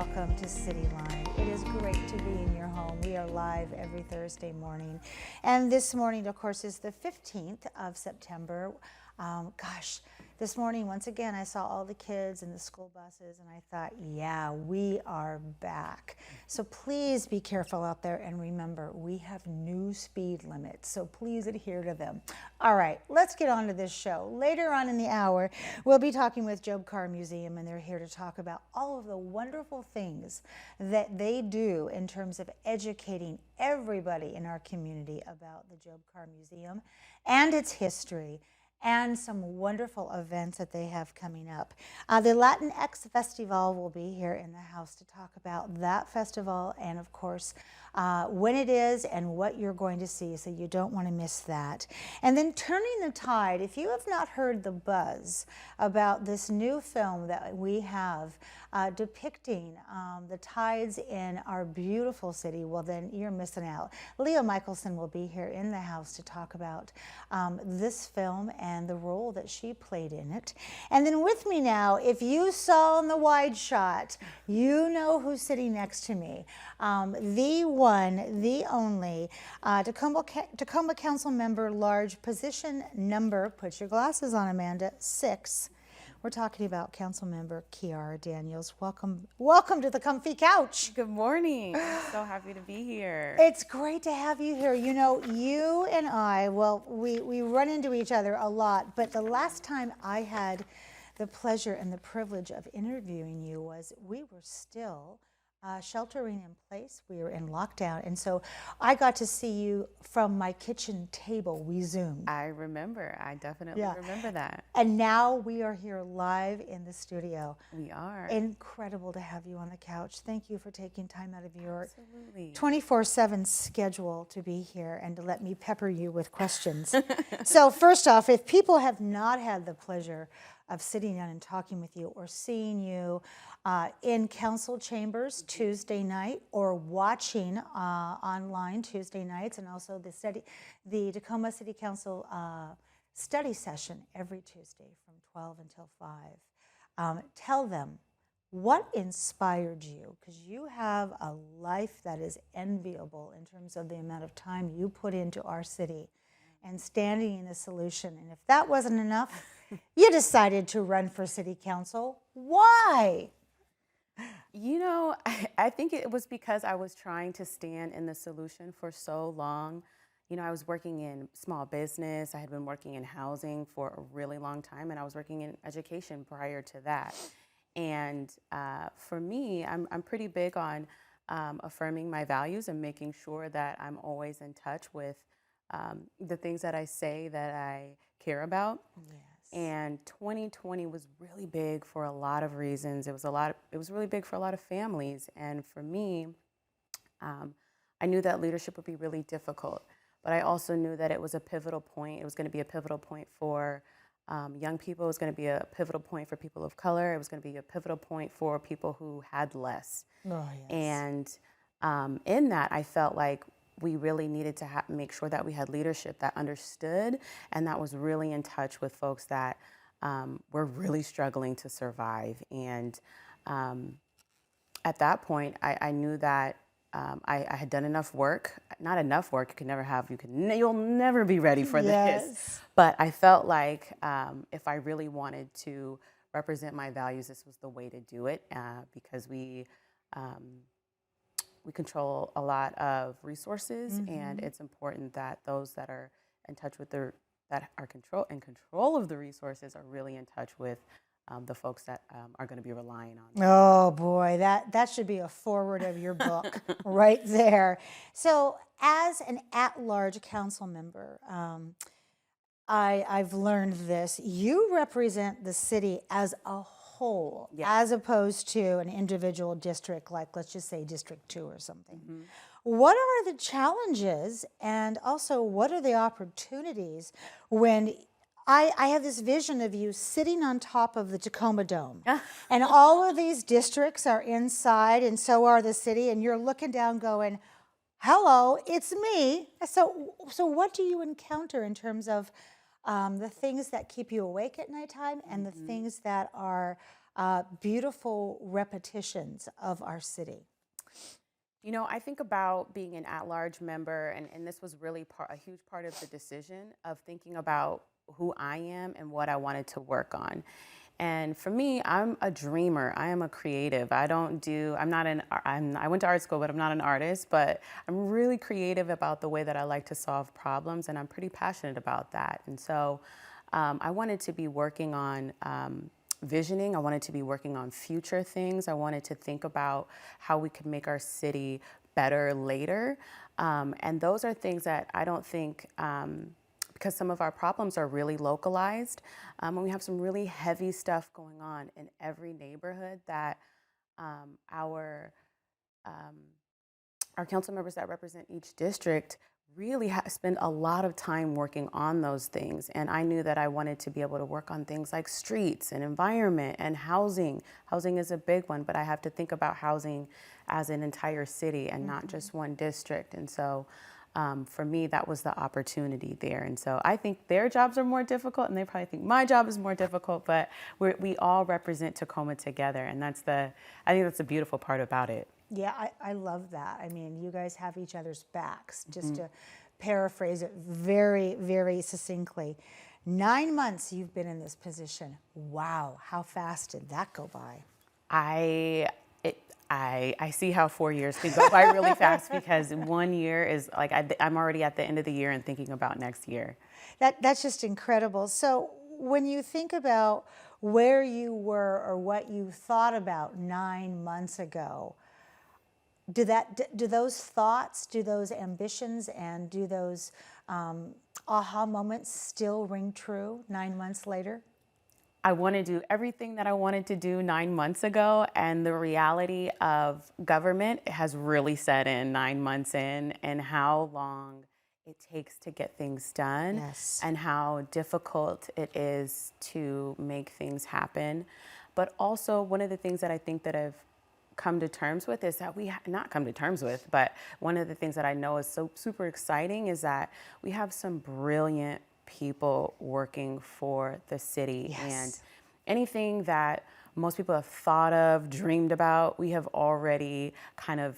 welcome to Cityline. It is great to be in your home. We are live every Thursday morning. And this morning, of course, is the 15th of September. This morning, once again, I saw all the kids in the school buses and I thought, yeah, we are back. So please be careful out there and remember, we have new speed limits, so please adhere to them. All right, let's get on to this show. Later on in the hour, we'll be talking with Job Carr Museum, and they're here to talk about all of the wonderful things that they do in terms of educating everybody in our community about the Job Carr Museum and its history, and some wonderful events that they have coming up. The Latinx Festival will be here in the house to talk about that festival and, of course, when it is and what you're going to see, so you don't want to miss that. And then Turning the Tide, if you have not heard the buzz about this new film that we have depicting the tides in our beautiful city, well then you're missing out. Leah Michelson will be here in the house to talk about this film and the role that she played in it. And then with me now, if you saw in the wide shot, you know who's sitting next to me. The one, the only, Tacoma Council Member, large position number, put your glasses on, Amanda, 6. We're talking about Council Member Kiara Daniels. Welcome to the comfy couch. Good morning. I'm so happy to be here. It's great to have you here. You know, you and I, well, we run into each other a lot, but the last time I had the pleasure and the privilege of interviewing you was we were still sheltering in place. We were in lockdown, and so I got to see you from my kitchen table. We Zoomed. I remember. I definitely remember that. And now we are here live in the studio. We are. Incredible to have you on the couch. Thank you for taking time out of your Absolutely. 24/7 schedule to be here and to let me pepper you with questions. So first off, if people have not had the pleasure of sitting down and talking with you or seeing you in council chambers Tuesday night or watching online Tuesday nights, and also the Tacoma City Council study session every Tuesday from 12 until 5. Tell them what inspired you, because you have a life that is enviable in terms of the amount of time you put into our city and standing in a solution. And if that wasn't enough, you decided to run for city council. Why? You know, I think it was because I was trying to stand in the solution for so long. You know, I was working in small business. I had been working in housing for a really long time, and I was working in education prior to that. And for me, I'm pretty big on affirming my values and making sure that I'm always in touch with the things that I say that I care about. Yes. And 2020 was really big for a lot of reasons. It was really big for a lot of families. And for me, I knew that leadership would be really difficult, but I also knew that it was a pivotal point. It was going to be a pivotal point for young people. It was going to be a pivotal point for people of color. It was going to be a pivotal point for people who had less. Oh, yes. And in that, I felt like we really needed to make sure that we had leadership that understood and that was really in touch with folks that were really struggling to survive. And at that point, I knew that I had done enough work. Not enough work. You'll never be ready for this. But I felt like if I really wanted to represent my values, this was the way to do it, because we control a lot of resources, and it's important that those that are in touch with that are in control of the resources are really in touch with the folks that are going to be relying on them. Oh boy, that should be a foreword of your book right there. So as an at-large council member, I've learned this. You represent the city as a whole, as opposed to an individual district, like let's just say District 2 or something. What are the challenges, and also what are the opportunities when I have this vision of you sitting on top of the Tacoma Dome, and all of these districts are inside, and so are the city, and you're looking down going, hello, it's me. So what do you encounter in terms of the things that keep you awake at nighttime and the things that are beautiful repetitions of our city? You know, I think about being an at-large member, and this was really a huge part of the decision of thinking about who I am and what I wanted to work on. And for me, I'm a dreamer. I am a creative. I'm not I went to art school, but I'm not an artist, but I'm really creative about the way that I like to solve problems, and I'm pretty passionate about that. And so I wanted to be working on visioning. I wanted to be working on future things. I wanted to think about how we could make our city better later. And those are things that I don't think, because some of our problems are really localized, and we have some really heavy stuff going on in every neighborhood that um, our um, our council members that represent each district really spend a lot of time working on those things. And I knew that I wanted to be able to work on things like streets and environment and housing. Housing is a big one, but I have to think about housing as an entire city and not just one district. And so for me, that was the opportunity there. And so I think their jobs are more difficult, and they probably think my job is more difficult, but we all represent Tacoma together. And I think that's the beautiful part about it. Yeah, I love that. I mean, you guys have each other's backs, just to paraphrase it very, very succinctly. 9 months you've been in this position. Wow, how fast did that go by? I see how 4 years can go by really fast, because 1 year is like I'm already at the end of the year and thinking about next year. That's just incredible. So when you think about where you were or what you thought about 9 months ago, do those thoughts, do those ambitions, and do those aha moments still ring true 9 months later? I want to do everything that I wanted to do 9 months ago, and the reality of government has really set in 9 months in, and how long it takes to get things done, Yes. and how difficult it is to make things happen. But also, one of the things that I think that I've come to terms with is that not come to terms with, but one of the things that I know is so super exciting is that we have some brilliant people working for the city. Yes. And anything that most people have thought of, dreamed about, we have already kind of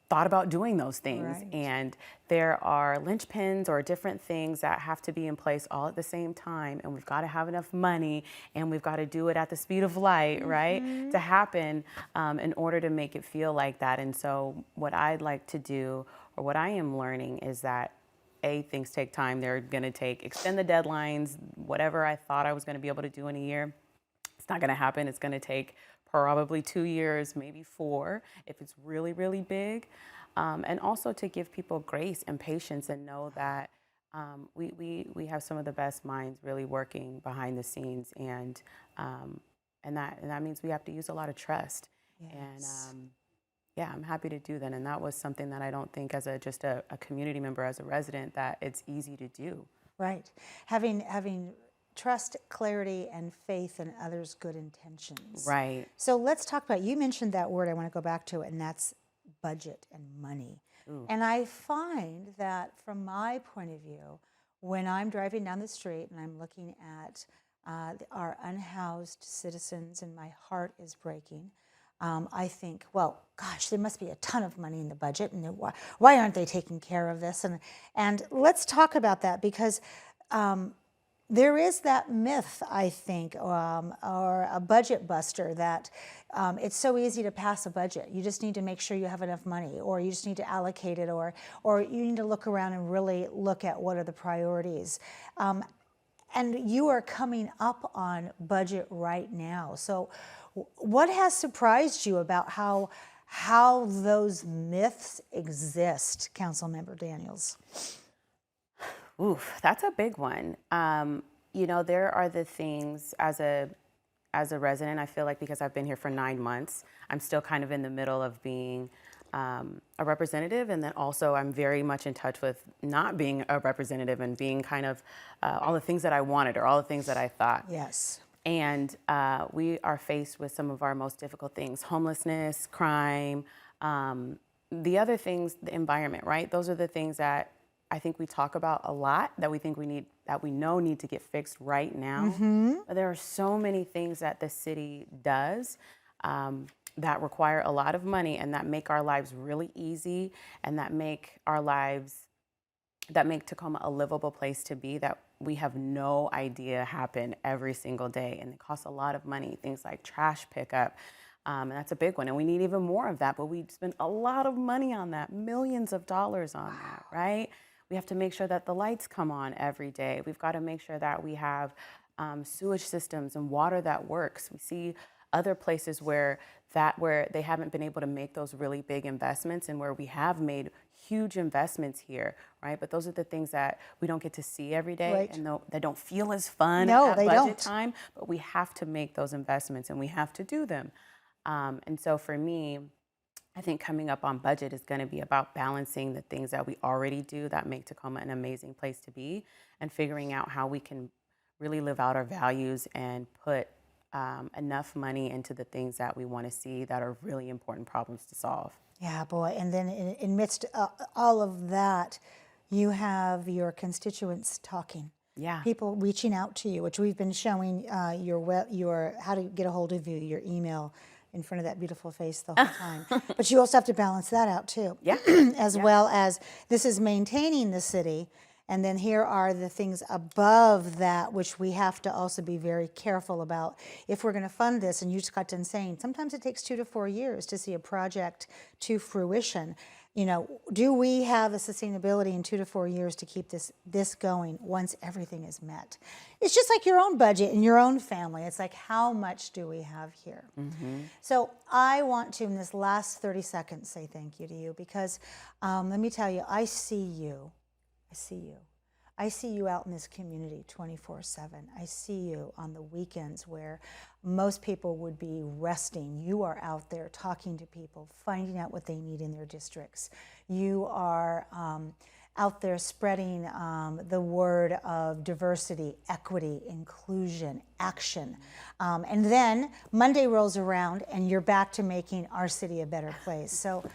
thought about doing those things. Right. And there are linchpins or different things that have to be in place all at the same time. And we've got to have enough money, and we've got to do it at the speed of light, right, to happen in order to make it feel like that. And so what I'd like to do, or what I am learning, is that things take time. They're going to extend the deadlines. Whatever I thought I was going to be able to do in a year, it's not going to happen. It's going to take probably 2 years, maybe 4, if it's really, really big. And also to give people grace and patience, and know that we have some of the best minds really working behind the scenes, and that means we have to use a lot of trust. Yes. And yeah, I'm happy to do that. And that was something that I don't think, as just a community member, as a resident, that it's easy to do. Right. Having trust, clarity, and faith in others' good intentions. Right. So let's talk about, you mentioned that word, I want to go back to it, and that's budget and money. Ooh. And I find that from my point of view, when I'm driving down the street and I'm looking at our unhoused citizens, and my heart is breaking, I think, well, gosh, there must be a ton of money in the budget, and why aren't they taking care of this? And let's talk about that, because there is that myth, I think, or a budget buster, that it's so easy to pass a budget. You just need to make sure you have enough money, or you just need to allocate it, or you need to look around and really look at what are the priorities. And you are coming up on budget right now. So what has surprised you about how those myths exist, Council Member Daniels? Oof, that's a big one. You know, there are the things, as a resident, I feel like, because I've been here for 9 months, I'm still kind of in the middle of being a representative, and then also I'm very much in touch with not being a representative, and being kind of all the things that I wanted, or all the things that I thought. Yes. And we are faced with some of our most difficult things: homelessness, crime, the other things, the environment, right? Those are the things that I think we talk about a lot that we know need to get fixed right now. But there are so many things that the city does that require a lot of money and that make our lives really easy and that make Tacoma a livable place to be that we have no idea happen every single day. And it costs a lot of money, things like trash pickup. And that's a big one. And we need even more of that, but we spend a lot of money on that, millions of dollars on that, right? We have to make sure that the lights come on every day. We've got to make sure that we have sewage systems and water that works. We see other places where they haven't been able to make those really big investments and where we have made huge investments here, right? But those are the things that we don't get to see every day, Right. and they don't feel as fun No, at they budget don't. time, but we have to make those investments and we have to do them. And so for me, I think coming up on budget is going to be about balancing the things that we already do that make Tacoma an amazing place to be and figuring out how we can really live out our values and put enough money into the things that we want to see that are really important problems to solve. Yeah, boy. And then in midst all of that, you have your constituents talking. Yeah. People reaching out to you, which we've been showing your how to get a hold of you, your email in front of that beautiful face the whole time. But you also have to balance that out too. Yeah. As well as this is maintaining the city. And then here are the things above that, which we have to also be very careful about. If we're going to fund this, and you just got done saying, sometimes it takes 2 to 4 years to see a project to fruition. You know, do we have a sustainability in 2 to 4 years to keep this going once everything is met? It's just like your own budget and your own family. It's like, how much do we have here? So I want to, in this last 30 seconds, say thank you to you because let me tell you, I see you. I see you. I see you out in this community 24/7. I see you on the weekends where most people would be resting. You are out there talking to people, finding out what they need in their districts. You are out there spreading the word of diversity, equity, inclusion, action. And then Monday rolls around and you're back to making our city a better place. So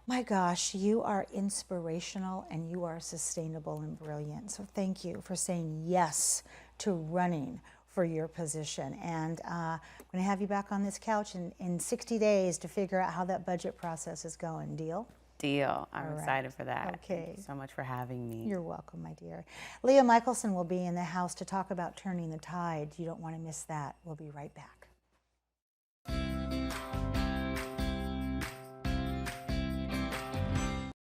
my gosh, you are inspirational and you are sustainable and brilliant. So thank you for saying yes to running for your position. And I'm going to have you back on this couch in 60 days to figure out how that budget process is going. Deal? Deal. I'm excited for that. Okay. Thank you so much for having me. You're welcome, my dear. Leah Michelson will be in the house to talk about turning the tide. You don't want to miss that. We'll be right back.